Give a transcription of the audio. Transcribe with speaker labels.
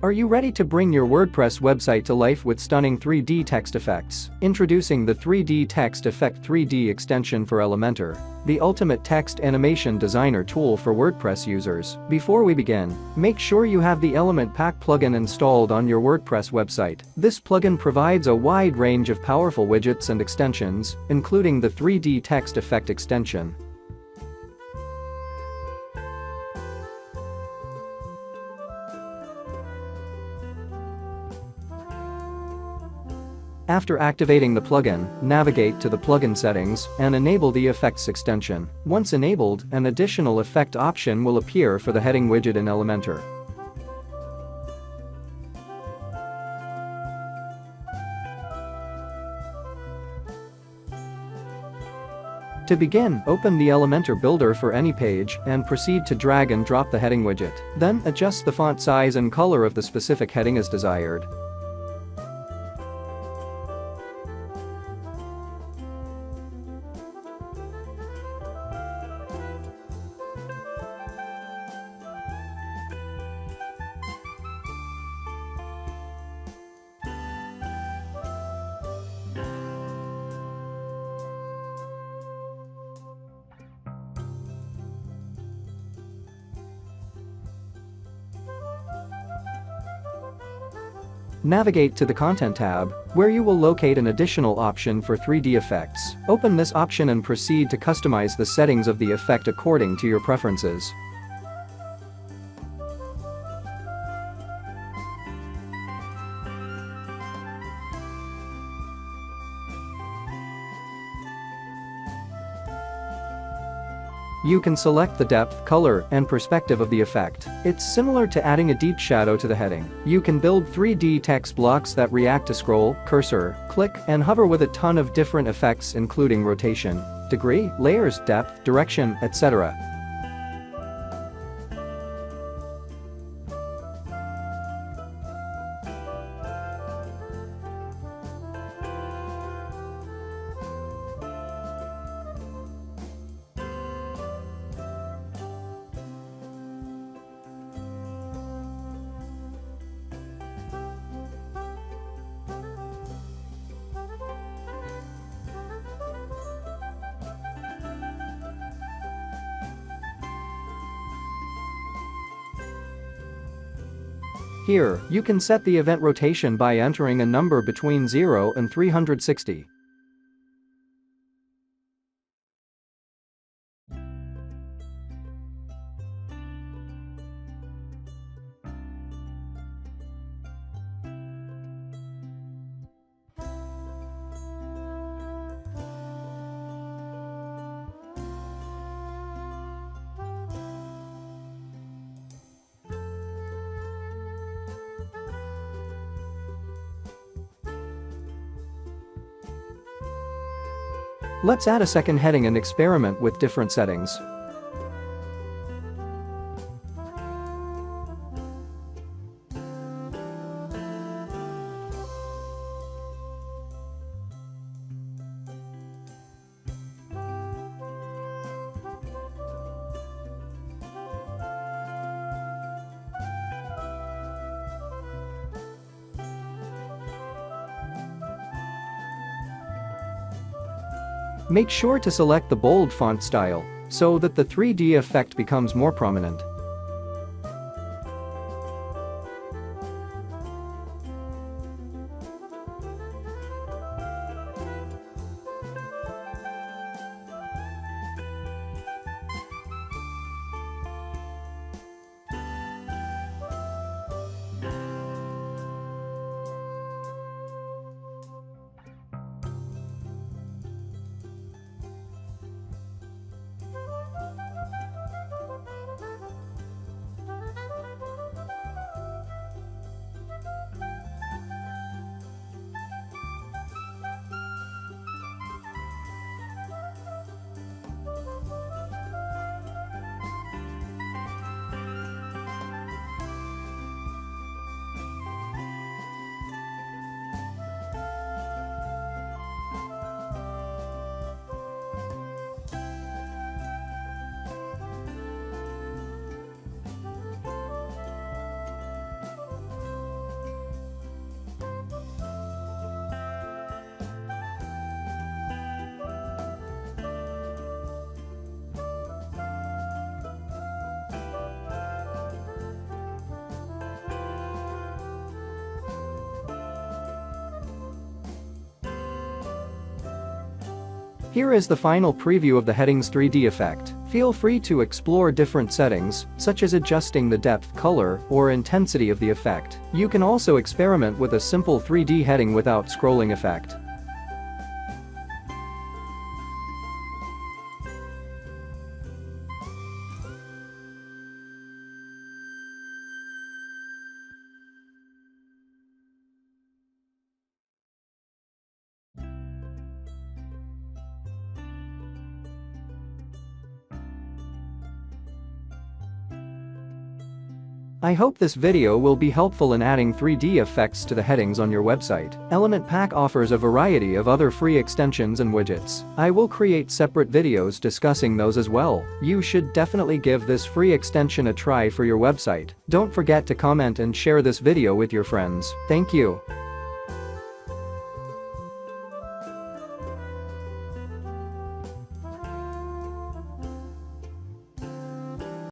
Speaker 1: Are you ready to bring your WordPress website to life with stunning 3D text effects? Introducing the 3D Text Effect 3D extension for Elementor, the ultimate text animation designer tool for WordPress users. Before we begin, make sure you have the Element Pack plugin installed on your WordPress website. This plugin provides a wide range of powerful widgets and extensions, including the 3D text effect extension. After activating the plugin, navigate to the plugin settings and enable the effects extension. Once enabled, an additional effect option will appear for the heading widget in Elementor. To begin, open the Elementor builder for any page and proceed to drag and drop the heading widget. Then adjust the font size and color of the specific heading as desired. Navigate to the Content tab, where you will locate an additional option for 3D effects. Open this option and proceed to customize the settings of the effect according to your preferences. You can select the depth, color, and perspective of the effect. It's similar to adding a deep shadow to the heading. You can build 3D text blocks that react to scroll, cursor, click, and hover with a ton of different effects including rotation, degree, layers, depth, direction, etc. Here, you can set the event rotation by entering a number between 0 and 360. Let's add a second heading and experiment with different settings. Make sure to select the bold font style so that the 3D effect becomes more prominent. Here is the final preview of the headings 3D effect. Feel free to explore different settings, such as adjusting the depth, color, or intensity of the effect. You can also experiment with a simple 3D heading without scrolling effect. I hope this video will be helpful in adding 3D effects to the headings on your website. Element Pack offers a variety of other free extensions and widgets. I will create separate videos discussing those as well. You should definitely give this free extension a try for your website. Don't forget to comment and share this video with your friends. Thank you.